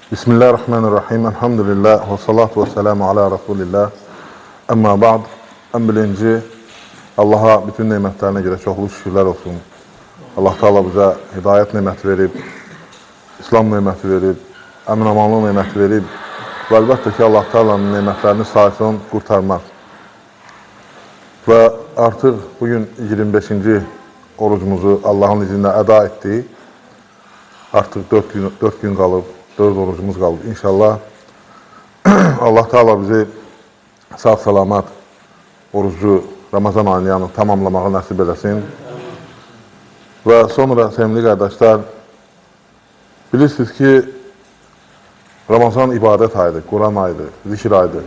Bismillahirrahmanirrahim. Elhamdülillah və salatu və selamu ala Rasulillah. Əmmə ba'd. Ən birinci, Allaha bütün nemətlərinə görə çoxlu şükürlər olsun. Allah Teala bizə hidayət neməti verib, İslam neməti verib, əmin-amanlıq neməti verib və əlbəttə ki, Allah Teala'nın nemətlərini sayısını qurtarmaq. Və artıq bugün 25-ci orucumuzu Allahın izinlə əda etdik. Artıq 4 gün qalıb. 4 orucumuz qaldı. İnşallah Allah Teala bizi sağ-salamat orucu Ramazan ayını tamamlamağı nəsib eləsin. Və sonra sevimli qardaşlar, bilirsiniz ki, Ramazan ibadət ayıdır, Quran ayıdır, zikir ayıdır.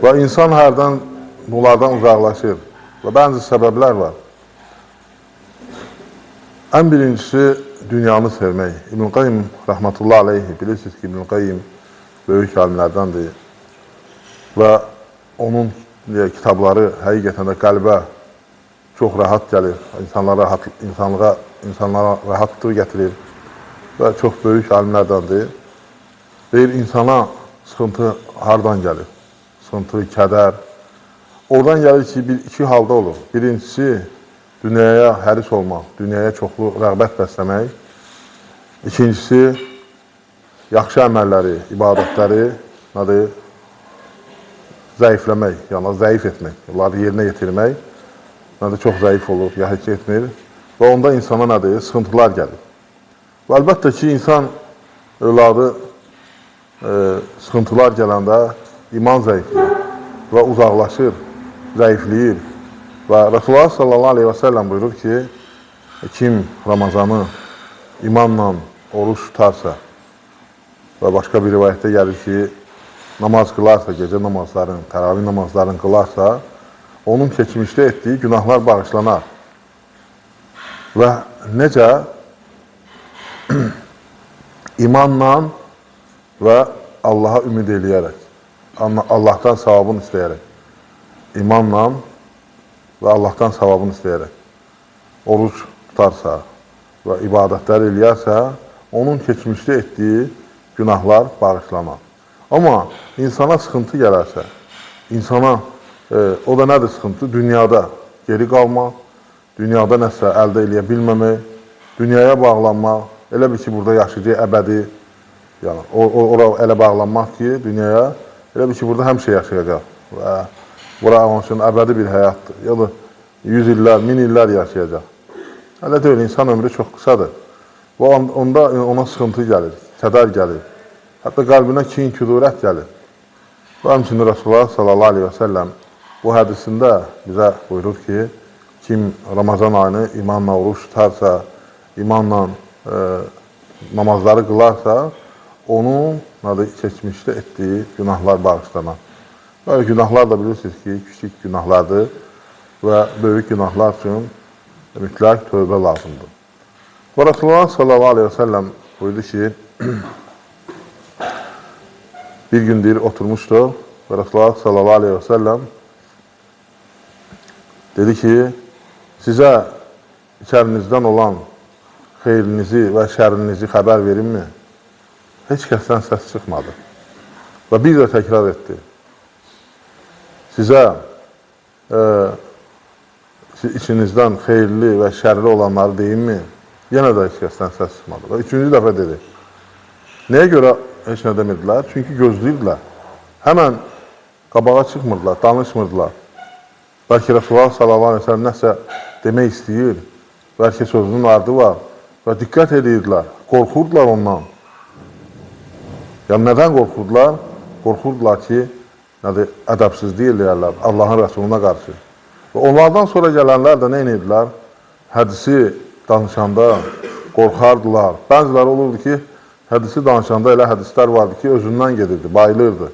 Və insan hərdən bunlardan uzaqlaşır və bəzi səbəblər var. Ən birincisi, dünyanı sevmək. İbn-i Qayyim, rəhmətullah aleyhi, bilirsiniz ki, İbn-i Qayyim böyük alimlərdəndir və onun kitabları həqiqətən də qəlbə çox rahat gəlir, insanlara rahatlıq gətirir və çox böyük alimlərdəndir. Deyir, insana sıxıntı hardan gəlir? Sıxıntı, kədər. Oradan gəlir ki, iki halda olur. Birincisi, dünyaya həris olmaq, dünyaya çoxlu rəğbət bəsləmək. İkincisi, yaxşı əməlləri, ibadətləri zəifləmək, yəni zəif etmək, onları yerinə yetirmək. Çox zəif olur, yaxşı etmir və onda insana sıxıntılar gəlir. Və əlbəttə ki, insan övladı sıxıntılar gələndə iman zəifləyir və uzaqlaşır, zəifləyir. Və Rasulullah sallallahu aleyhi və səlləm buyurur ki, kim Ramazanı imanla oruç tutarsa və başqa bir rivayətdə gəlir ki, namaz qılarsa, gecə namazların, təravih namazlarını qılarsa, onun keçmişdə etdiyi günahlar bağışlanar. Və necə? İmanla və Allaha ümid eləyərək, Allahdan savabını istəyərək, imanla və Allahdan savabını istəyərək, oruç tutarsa və ibadətlər eləyərsə, onun keçmişdə etdiyi günahlar bağışlanar. Amma insana sıxıntı gələrsə, o da nədir sıxıntı? Dünyada geri qalmaq, dünyada nəsə əldə eləyə bilməmək, dünyaya bağlanmaq, elə bir ki, burada yaşayacaq əbədi, yəni, ora elə bağlanmaq ki, dünyaya, elə bir ki, burada həmişə yaşayacaq və bura onun üçün əbədi bir həyatdır, ya da 100 illər, 1000 illər yaşayacaq. Elə deyil, insan ömrü çox qısadır və onda ona sıxıntı gəlir, kədər gəlir, hətta qəlbinə kin, küdurət gəlir. Və həmçinin Rasulullah sallallahu aleyhi və səlləm bu hədisində bizə buyurur ki, kim Ramazan ayını imanla oruç tutarsa, imanla namazları qılarsa, onun keçmişdə etdiyi günahlar bağışlanar. Böyle günahlar da bilirsiniz ki, küçük günahlardır və böyük günahlar üçün mütləq tövbə lazımdır. Və Rasulullah sallallahu aleyhi və səlləm buyurdu ki, bir gün deyir, oturmuşdu və Rasulullah sallallahu aleyhi və səlləm dedi ki, sizə içərinizdən olan xeyrinizi və şərrinizi xəbər verinmi? Heç kəsdən səs çıxmadı və bir də təkrar etdi. Sizə içinizdən xeyirli və şərli olanları deyinmi? Yenə də heç kəsdən səs çıxmadı. Və üçüncü dəfə dedi. Nəyə görə heç nə demirdilər? Çünki gözləyirdilər. Həmən qabağa çıxmırdılar, danışmırdılar. Bəlkə Rasulullah sallallahu aleyhi və səlləm nəsə demək istəyir, bəlkə sözünün ardı var və diqqət edirdilər, qorxurdular ondan. Yəni, nədən qorxurdular? Qorxurdular ki, ədəbsizlik eləyərlər Allahın Rəsuluna qarşı. Və onlardan sonra gələnlər də nə edirlər? Hədisi danışanda qorxardılar. Bəziləri olurdu ki, hədisi danışanda elə hədislər vardı ki, özündən gedirdi, bayılırdı,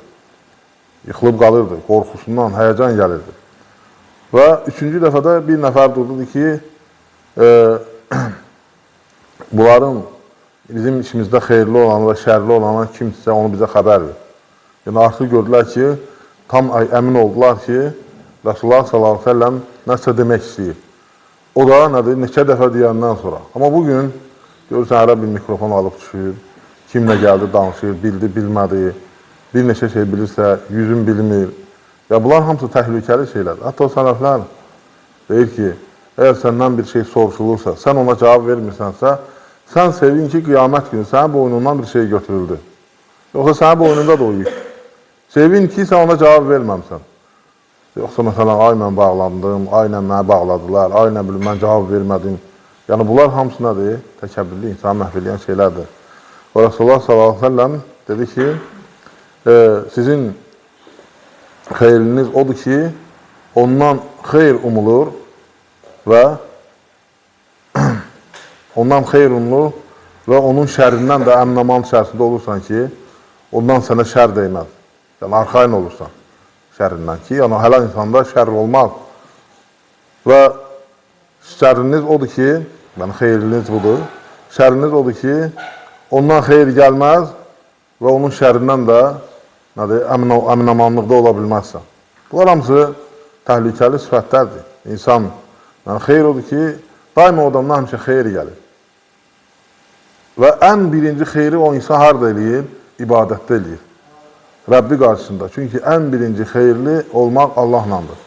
yıxılıb qalırdı, qorxusundan, həyəcan gəlirdi. Və üçüncü dəfədə bir nəfər durdu ki, bunların bizim işimizdə xeyirli olanı və şərli olanı kimsə onu bizə xəbər verir. Yəni, artıq gördülər ki, tam əmin oldular ki, Rasulullah sallallahu aleyhi və səlləm nəsə demək istəyir. O da nədir? Neçə dəfə deyəndən sonra. Amma bugün görürsən, hərə bir mikrofon alıb düşür, Kimlə gəldi, danışır, bildi, bilmədi. Bir neçə şey bilirsə, yüzün bilmir. Ya bunlar hamısı təhlükəli şeylər. Hətta o sələflər deyir ki, əgər səndən bir şey soruşulursa, sən ona cavab vermirsənsə, sən sevin ki, qiyamət günü sənin boynundan bir şey götürüldü. Yoxsa sənin boynunda da o yük. Sevin ki, sən ona cavab verməmsən. Yoxsa məsələn, ay mən bağlandım, ay mənə bağladılar, ay nə bilim, mən cavab vermədim. Yəni, bunlar hamısı nədir? Təkəbbürlü, insanı məhv edən şeylərdir. Və Rasulullah s.ə.v dedi ki, sizin xeyriniz odur ki, ondan xeyr umulur və onun şərrindən də əmin-aman içərisində olursan ki, ondan sənə şər deyməz. Yəni, arxain olursan şərrindən ki, yəni, hələ insanda şər olmaz. Və şərriniz odur ki, yəni, xeyriniz budur, şərriniz odur ki, ondan xeyr gəlməz və onun şərrindən də əmin-amanlıqda ola bilməzsən. Bunlar hamısı təhlükəli sifətlərdir. İnsan, yəni, xeyr odur ki, daima odamdan həmişə xeyr gəlir. Və ən birinci xeyri o insan harada eləyir? İbadətdə eləyir. Rəbbi qarşısında. Çünki ən birinci xeyirli olmaq Allahlandır.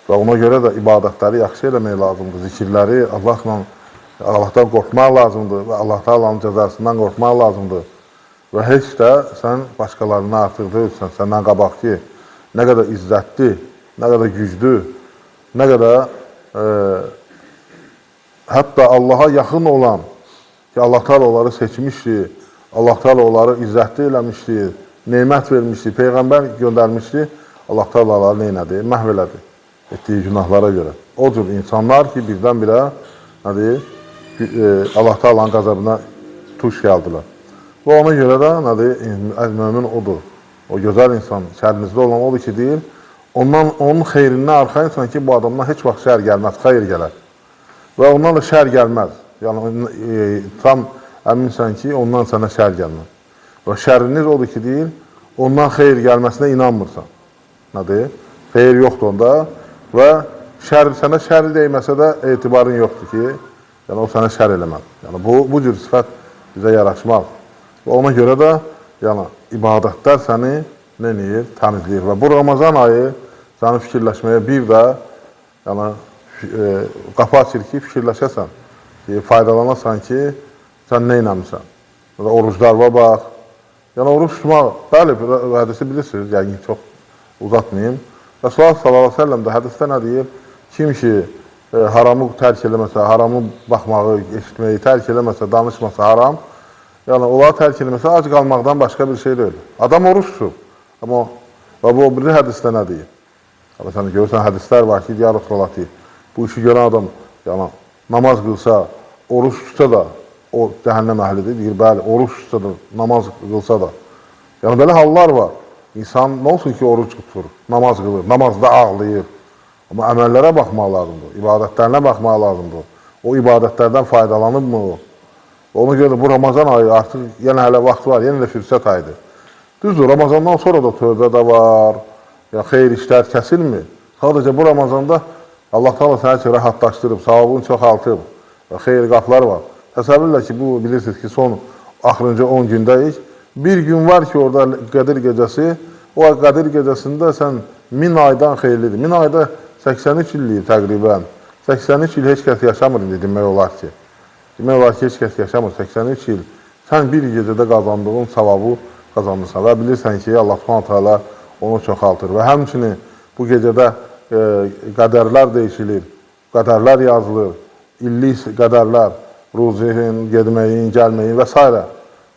Və ona görə də ibadətləri yaxşı eləmək lazımdır. Zikirləri Allahdan qorxmaq lazımdır və Allah Taala'nın cəzasından qorxmaq lazımdır. Və heç də sən başqalarına artıq deyilsən, səndən qabaq ki, nə qədər izzətli, nə qədər güclü, nə qədər hətta Allaha yaxın olan ki, Allah Taala onları seçmişdir, Allah Taala onları izzətli eləmişdir, nemət vermişdir, Peyğəmbər göndərmişdir, Allah Taala onları neynədir? Məhv elədi etdiyi günahlara görə. O cür insanlar ki, birdən-birə Allah Taala'nın qəzəbinə tuş gəldilər. Və ona görə də mömin odur. O gözəl insan, şərrinizdə olan odur ki, deyir, onun xeyrindən arxayınsan ki, bu adamdan heç vaxt şər gəlməz, xeyr gələr. Və ondan da şər gəlməz. Yəni, tam əminsən ki, ondan sənə şər gəlməz. Və şərriniz odur ki, deyir, ondan xeyr gəlməsinə inanmırsan. Nədir? Xeyr yoxdur onda və sənə şər deyməsə də etibarın yoxdur ki, yəni o sənə şər eləməz. Yəni, bu cür sifət bizə yaraşmaz. Və ona görə də ibadətlər səni təmizləyir. Və bu Ramazan ayı səni fikirləşməyə bir də qapı açır ki, fikirləşəsən, faydalanasan ki, sən nə eləmişsən. Oruclarına bax. Yəni, oruç tutmaq, bəli, hədisi bilirsiniz, yəni çox uzatmayayım. Rasulullah s.ə.v də hədisdə nə deyir? Kim ki, haramı tərk eləməsə, haramı baxmağı, eşitməyi tərk eləməsə, danışmasa haram, yəni, onları tərk eləməsə, ac qalmaqdan başqa bir şey deyil. Adam oruç tutur. Amma bu bir hədisdə nə deyir? Sən görürsən, hədislər var ki, ya Rasulullah deyir, bu işi görən adam namaz qılsa, oruç tutsa da, o cəhənnəm əhlidir, deyir, bəli, oruç tutsa da, namaz qılsa da. Yəni, belə hallar var. İnsan nə olsun ki, oruç tutur, namaz qılır, namazda ağlayır. Amma əməllərə baxmaq lazımdır, ibadətlərinə baxmaq lazımdır. O ibadətlərdən faydalanıbmı o? Ona görə də bu Ramazan ayı artıq yenə hələ vaxt var, yenə də fürsət ayıdır. Düzdür, Ramazandan sonra da tövbə də var, xeyr işlər kəsilmir. Sadəcə bu Ramazanda Allah Taala səni ki, rahatlaşdırıb, savabını çoxaltıb və xeyr qapılar var. Təsəvvürlə ki, bu bilirsiniz ki, son axırıncı 10 gündəyik. Bir gün var ki, orada Qədir gecəsi, o Qədir gecəsində sən 1000 aydan xeyirlidir. 1000 ayda 83 illik təqribən. 83 il heç kəs yaşamır indi demək olar ki. Demək olar ki, heç kəs yaşamır 83 il. Sən bir gecədə qazandığın savabı qazanırsan və bilirsən ki, Allah s.ə.v onu çoxaltır. Və həmçinin bu gecədə qədərlər dəyişilir, qədərlər yazılır, illik qədərlər, ruzinin, gedməyin, gəlməyin və s.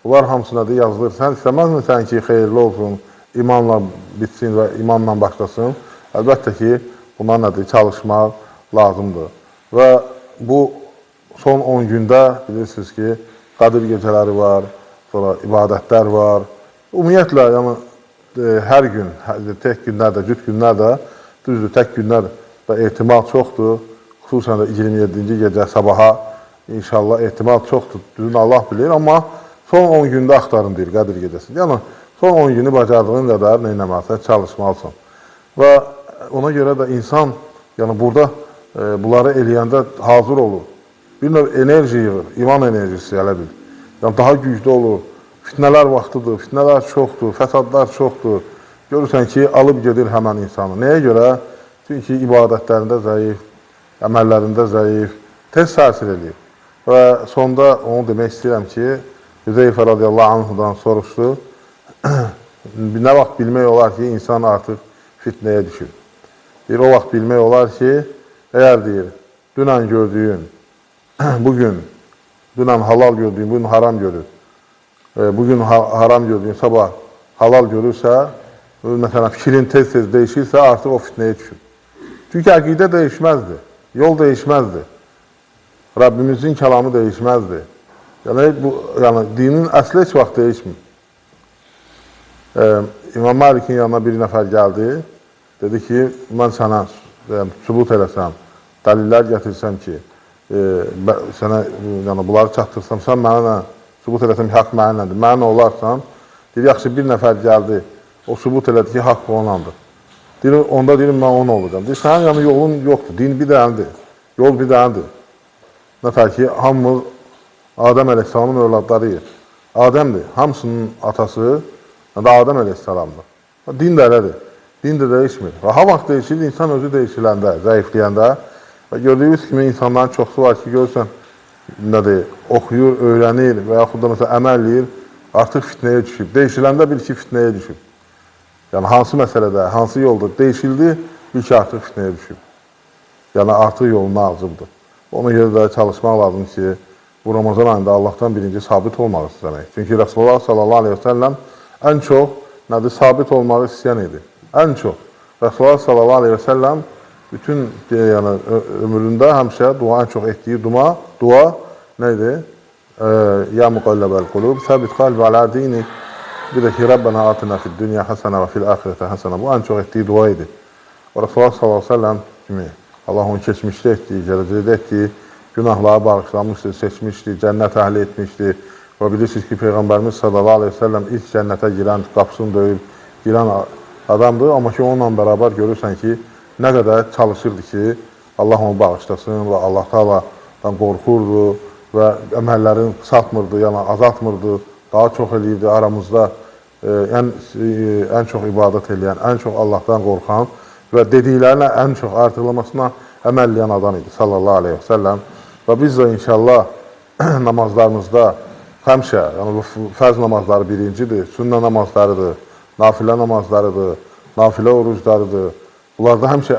Bunlar hamısına da yazılır. Sən istəməzsən ki, xeyirli olsun, imanla bitsin və imanla başlasın. Əlbəttə ki, bunlar nədir? Çalışmaq lazımdır. Və bu son 10 gündə bilirsiniz ki, Qədir gecələri var, sonra ibadətlər var. Ümumiyyətlə, yəni, hər gün, tək günlər də, cüt günlər də, düzdür, tək günlər də ehtimal çoxdur. Xüsusən də 27-ci gecə sabaha inşallah ehtimal çoxdur, düzün Allah bilir. Amma son 10 gündə axtarın deyir Qədir gecəsi. Yəni, son 10 günü bacardığın qədər neynəməlisən, çalışmalısan. Və ona görə də insan, yəni burada bunları eləyəndə hazır olur. Bir növ enerji yığır, iman enerjisi elə bil. Yəni daha güclü olur. Fitnələr vaxtıdır, fitnələr çoxdur, fəsadlar çoxdur. Görürsən ki, alıb gedir həmən insanı. Nəyə görə? Çünki ibadətlərində zəif, əməllərində zəif, tez təsir edir. Və sonda onu demək istəyirəm ki, Hüzeyfə radiyallahu anhudan soruşdu. Nə vaxt bilmək olar ki, insan artıq fitnəyə düşür. O vaxt bilmək olar ki, əgər deyir, dünən gördüyün, bugün, dünən halal gördüyün, bugün haram görür. Bugün haram gördüyün, sabah halal görürsə, məsələn, fikrin tez-tez dəyişirsə, artıq o fitnəyə düşür. Çünki əqidə dəyişməzdi, yol dəyişməzdi, Rəbbimizin kəlamı dəyişməzdi. Yəni, dinin əsli heç vaxt dəyişmir. İmam Malikin yanına bir nəfər gəldi, dedi ki, mən sənə sübut eləsəm, dəlillər gətirsəm ki, sənə bunları çatdırsam, sən mənə sübut eləsəm ki, haqq mənədir, mənə olarsan, deyir, yaxşı, bir nəfər gəldi, o sübut elədi ki, haqq onandır. Onda deyir, mən onu olacam. Deyir, sənin yanı yolun yoxdur, din bir dənədir, yol bir dənədir. Nətər ki, hamımız Adəm əleyhissalamın övladlarıyıq. Adəmdir, hamısının atası Adəm əleyhissalamdır. Din də elədir, din də dəyişmir. Ha vaxt dəyişir, insan özü dəyişiləndə, zəifləyəndə və gördüyünüz kimi insanların çoxsu var ki, görürsən, oxuyur, öyrənir və yaxud da məsələn, əməl eləyir, artıq fitnəyə düşüb. Dəyişiləndə bil ki, fitnəyə düşüb. Yəni, hansı məsələdə, hansı yolda dəyişildi, bil ki, artıq fitnəyə düşüb. Yəni, artıq yoluna ağzıbdır. Ona görə də çalışmaq lazım ki, bu Ramazan ayında Allahdan birinci sabit olmaq istəmək. Çünki Rasulullah sallallahu aleyhi ve sellem ən çox sabit olmağı istəyən idi. Ən çox. Rasulullah sallallahu aleyhi ve sellem bütün ömründə həmişə ən çox etdiyi dua nə idi? Ya muqalləbəl qulub, səbit qalbi alə dini. Bir də ki, Rabbənə atina fid dünya həsənə və fil əxirətə həsənə. Bu ən çox etdiyi dua idi. Rasulullah sallallahu aleyhi ve sellem kimi Allah onu keçmişdə etdiyi, gələcəkdə etdiyi günahları bağışlamışdır, seçmişdir, cənnət əhli etmişdir. Və bilirsiniz ki, Peyğəmbərimiz sallallahu aleyhi ve sellem ilk cənnətə girən, qapısını döyüb, girən adamdır. Amma ki, onunla bərabər görürsən ki, nə qədər çalışırdı ki, Allah onu bağışlasın və Allah Taala'dan qorxurdu və əməllərini qısaltmırdı, yəni azaltmırdı, daha çox eləyirdi aramızda ən çox ibadət eləyən, ən çox Allahdan qorxan və dediklərinə ən çox artırılmasına əməlləyən adam idi sallallahu aleyhi ve sellem. Və biz də inşallah namazlarımızda həmişə, yəni fərz namazları birincidir, sünnə namazlarıdır, nafilə namazlarıdır, nafilə oruclarıdır. Bunlarda həmişə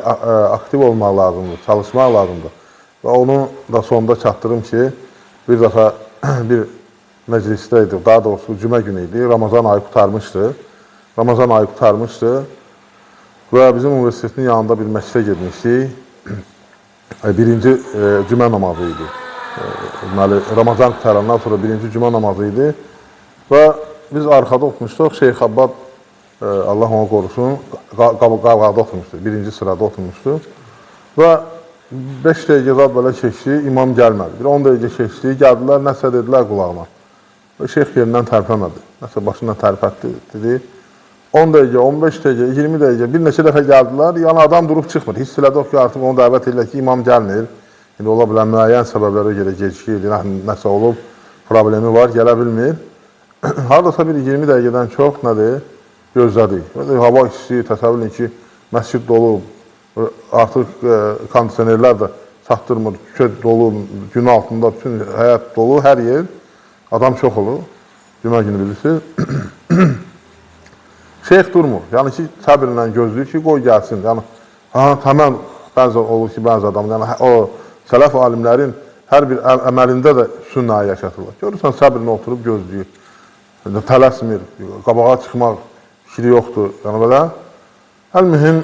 aktiv olmaq lazımdır, çalışmaq lazımdır. Və onu da sonda çatdırım ki, bir dəfə bir məclisdə idi, daha doğrusu cümə günü idi, Ramazan ayı qurtarmışdı. Ramazan ayı qurtarmışdı və bizim universitetin yanında bir məscidə getmişdik. Birinci cümə namazı idi. Ramazan qurtarandan sonra birinci cümə namazı idi. Və biz arxada oturmuşduq, Şeyx Abbad, Allah ona qorusun, qavqada oturmuşdu, birinci sırada oturmuşdu. Və 5 dəqiqə zad belə keçdi, imam gəlmədi. Bir 10 dəqiqə keçdi, gəldilər, nəsə dedilər qulağıma. Və şeyx yerindən tərpəmədi, nəsə başından tərpətdi, dedi. 10 dəqiqə, 15 dəqiqə, 20 dəqiqə, bir neçə dəfə gəldilər, yəni adam durub çıxmır. Hiss elədik ki, artıq onu dəvət edirlər ki, imam gəlmir. İndi ola bilən müəyyən səbəblərə görə gecikir, nəsə olub, problemi var, gələ bilmir. Haradasa bir 20 dəqiqədən çox nədir? Gözlədik. Hava isti, təsəvvürün ki, məscid dolu, artıq kondisionerlər də çatdırmır, köd dolu, gün altında bütün həyat dolu, hər yer. Adam çox olur, cümə günü bilirsiniz. Şeyx durmur, yəni ki, səbirlə gözləyir ki, qoy gəlsin. Yəni, tamam, bəzi olur ki, bəzi adam, yəni o sələf alimlərin hər bir əməlində də sünnəyə yaşatırlar. Görürsən, səbirlə oturub gözləyir, tələsmir, qabağa çıxmaq fikri yoxdur, yəni belə. Həl-mühim,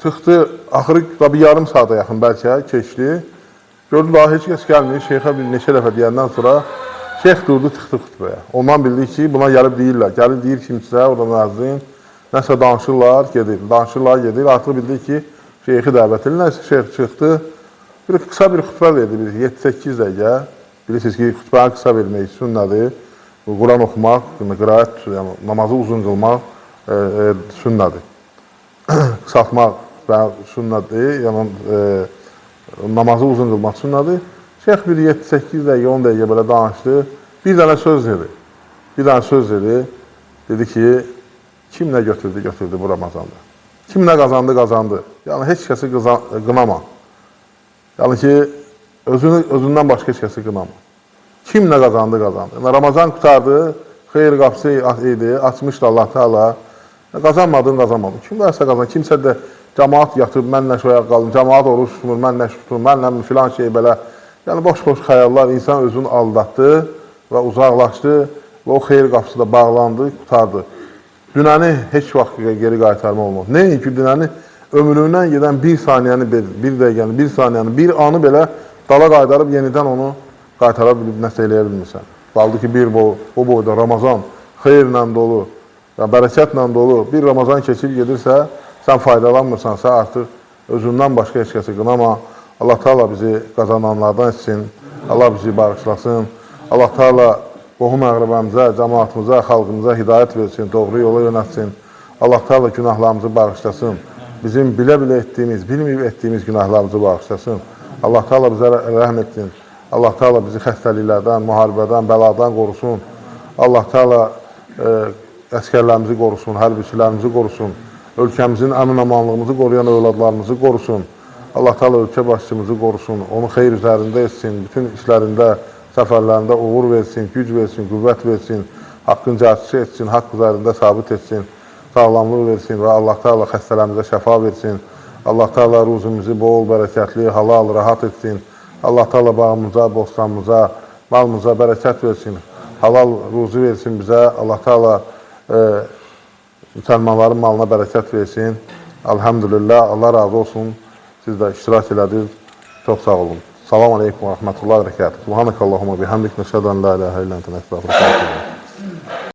çıxdı, axırı da bir yarım saata yaxın bəlkə keçdi. Gördü, daha heç kəs gəlmir, şeyxə bir neçə dəfə deyəndən sonra şeyx durdu, çıxdı xütbəyə. Ondan bildik ki, buna gəlib deyirlər. Gəlib deyir kimsə, orada müəzzin, nəsə danışırlar, gedir. Artıq bildik ki, şeyxi dəvət edir. Nəsə şeyx çıxdı, qısa bir xütbə verdi, 7-8 dəqiqə. Bilirsiniz ki, xütbəni qısa vermək sünnədir. Quran oxumaq, qiraət, namazı uzun qılmaq sünnədir. Qısaltmaq sünnədir, namazı uzun qılmaq sünnədir. Şeyx bir 7-8 dəqiqə, 10 dəqiqə belə danışdı. Bir dənə söz dedi. Bir dənə söz dedi. Dedi ki, kim nə götürdü, götürdü bu Ramazanda. Kim nə qazandı, qazandı. Yəni, heç kəsi qınama. Yəni ki, özündən başqa heç kəsi qınama. Kim nə qazandı, qazandı. Yəni, Ramazan qutardı, xeyir qapısı idi, açmışdı Allah Teala. Qazanmadın, qazanmadın. Kim varsa qazandı. Kimsə də cəmaat yatıb, mən nə şoya qaldım, cəmaat oruç tutmur, mən nə tutum, mən nə filan şey belə. Yəni, boş-boş xəyallar insan özünü aldatdı və uzaqlaşdı və o xeyir qapısı da bağlandı, qutardı. Dünəni heç vaxt geri qaytarma olmaz. Nəyin ki, dünəni ömründən gedən bir saniyəni, bir dəqiqəni, bir saniyəni, bir anı belə dala qaytarıb yenidən onu qaytara bilib, nəsə eləyə bilmirsən. Qaldı ki, o boyda Ramazan xeyirlə dolu, bərəkətlə dolu bir Ramazan keçib gedirsə, sən faydalanmırsansa, artıq özündən başqa heç kəsi qınama. Allah Teala bizi qazananlardan etsin, Allah bizi bağışlasın, Allah Teala qohum əqrəbamıza, cəmaatımıza, xalqımıza hidayət versin, doğru yola yönətsin. Allah Teala günahlarımızı bağışlasın. Bizim bilə-bilə etdiyimiz, bilməyib etdiyimiz günahlarımızı bağışlasın. Allah Teala bizə rəhm etsin. Allah Teala bizi xəstəliklərdən, müharibədən, bəladan qorusun. Allah Teala əskərlərimizi qorusun, hərbiçilərimizi qorusun. Ölkəmizin əmin-amanlığımızı qoruyan övladlarımızı qorusun. Allah Teala ölkə başçımızı qorusun. Onu xeyir üzərində etsin. Bütün işlərində, səfərlərində uğur versin, güc versin, qüvvət versin. Haqqın cəhətçi etsin, haqq üzərində sabit etsin. Sağlamlıq versin və Allah Teala xəstələrimizə şəfa versin. Allah Teala ruzumuzu bol, bərəkətli, halal, rahat etsin. Allah Teala bağımıza, bostanımıza, malımıza bərəkət versin. Halal ruzu versin bizə. Allah Teala müsəlmanların malına bərəkət versin. Elhamdülillah, Allah razı olsun. Siz də iştirak elədiniz. Çox sağ olun. Selamun Aleyküm və Rəhmətullahi və Bərəkətuhu. Subhanəkallahumma bihamdik. Nəşhədən la ilahə illə entə nəstəğfiruka və etûbü ilayk.